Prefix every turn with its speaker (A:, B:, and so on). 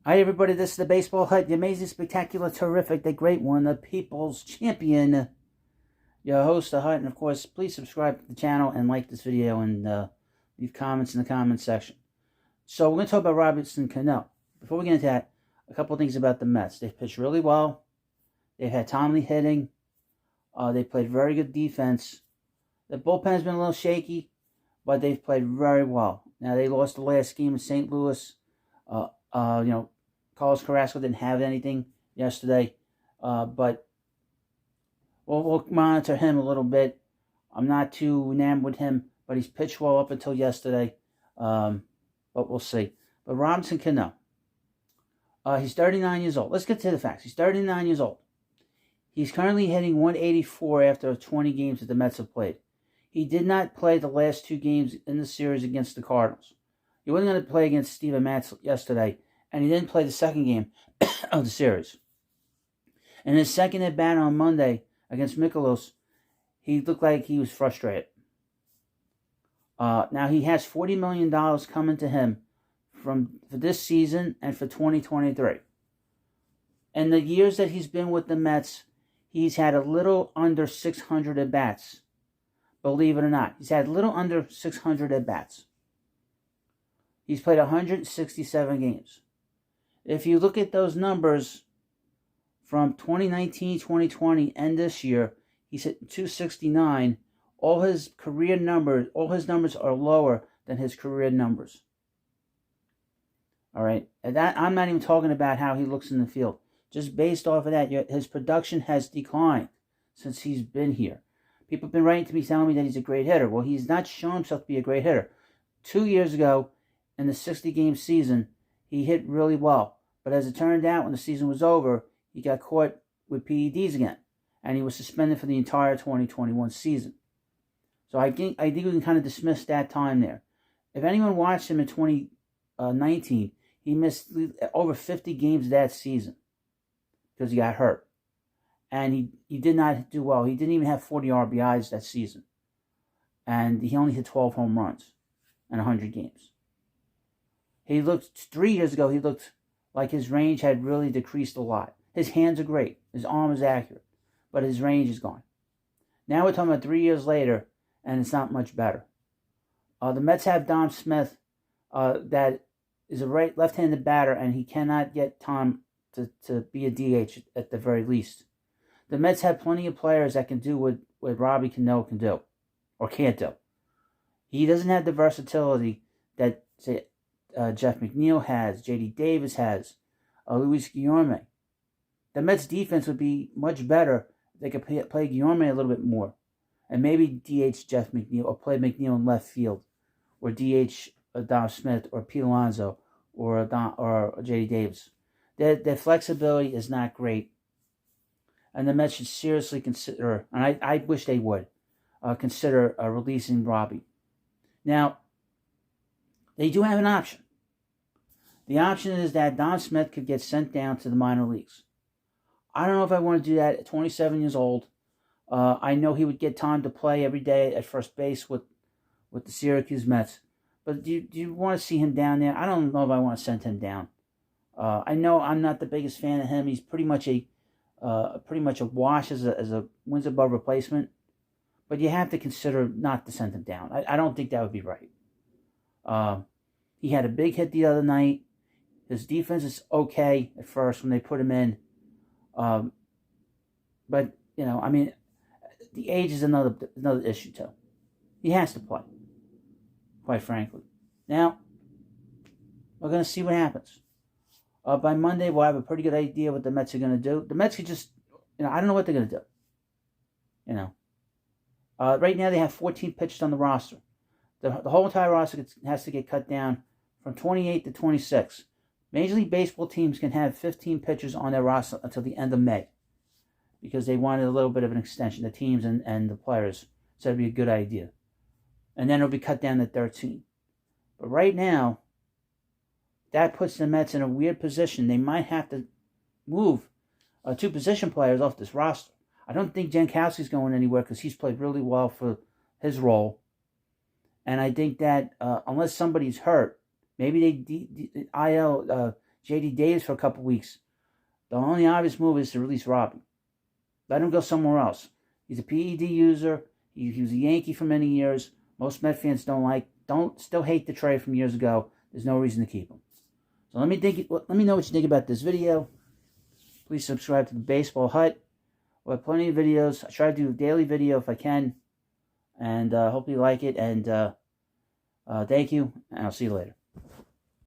A: Hi, everybody. This is the Baseball Hut, the amazing, spectacular, terrific, the great one, the people's champion, your host, the Hut. And, of course, please subscribe to the channel and like this video and leave comments in the comments section. So, we're going to talk about Robinson Cano. Before we get into that, a couple of things about the Mets. They've pitched really well. They've had timely hitting. They played very good defense. The bullpen's been a little shaky, but they've played very well. Now, they lost the last game in St. Louis. Carlos Carrasco didn't have anything yesterday, but we'll monitor him a little bit. I'm not too enamored with him, but he's pitched well up until yesterday, but we'll see. But Robinson Cano, he's 39 years old. Let's get to the facts. He's 39 years old. He's currently hitting 184 after 20 games that the Mets have played. He did not play the last 2 games in the series against the Cardinals. He wasn't going to play against Steven Matz yesterday, and he didn't play the second game of the series. In his second at-bat on Monday against Mikolos, he looked like he was frustrated. Now, he has $40 million coming to him for this season and for 2023. In the years that he's been with the Mets, he's had a little under 600 at-bats. Believe it or not, he's had a little under 600 at-bats. He's played 167 games. If you look at those numbers from 2019, 2020, and this year, he's hit 269. All his numbers are lower than his career numbers. All right, and that I'm not even talking about how he looks in the field. Just based off of that, his production has declined since he's been here. People have been writing to me telling me that he's a great hitter. Well, he's not shown himself to be a great hitter. 2 years ago, in the 60-game season, he hit really well. But as it turned out, when the season was over, he got caught with PEDs again. And he was suspended for the entire 2021 season. So I think we can kind of dismiss that time there. If anyone watched him in 2019, he missed over 50 games that season because he got hurt. And he did not do well. He didn't even have 40 RBIs that season. And he only hit 12 home runs in 100 games. 3 years ago, he looked like his range had really decreased a lot. His hands are great. His arm is accurate. But his range is gone. Now we're talking about 3 years later, and it's not much better. The Mets have Dom Smith, that is a left-handed batter, and he cannot get time to be a DH at the very least. The Mets have plenty of players that can do what Robbie Cano can do, or can't do. He doesn't have the versatility that, say, Jeff McNeil has, J.D. Davis has, Luis Guillorme. The Mets defense would be much better if they could play Guillorme a little bit more. And maybe DH Jeff McNeil, or play McNeil in left field, or DH Dom Smith, or Pete Alonso, or J.D. Davis. Their flexibility is not great. And the Mets should seriously consider, and I wish they would, consider releasing Robbie. Now, they do have an option. The option is that Dom Smith could get sent down to the minor leagues. I don't know if I want to do that at 27 years old. I know he would get time to play every day at first base with the Syracuse Mets. But do you want to see him down there? I don't know if I want to send him down. I know I'm not the biggest fan of him. He's pretty much a wash as a wins above replacement. But you have to consider not to send him down. I don't think that would be right. He had a big hit the other night. His defense is okay at first when they put him in. But, the age is another issue too. He has to play, quite frankly. Now, we're going to see what happens. By Monday, we'll have a pretty good idea what the Mets are going to do. The Mets could just, I don't know what they're going to do. Right now they have 14 pitchers on the roster. The whole entire roster has to get cut down from 28 to 26. Major League Baseball teams can have 15 pitchers on their roster until the end of May because they wanted a little bit of an extension. The teams and the players said it'd be a good idea. And then it'll be cut down to 13. But right now, that puts the Mets in a weird position. They might have to move 2 position players off this roster. I don't think Jankowski's going anywhere because he's played really well for his role. And I think that unless somebody's hurt, maybe they IL J.D. Davis for a couple weeks. The only obvious move is to release Robbie. Let him go somewhere else. He's a PED user. He was a Yankee for many years. Most Met fans still hate the trade from years ago. There's no reason to keep him. So let me know what you think about this video. Please subscribe to the Baseball Hut. We'll have plenty of videos. I try to do a daily video if I can. And hope you like it. And thank you. And I'll see you later.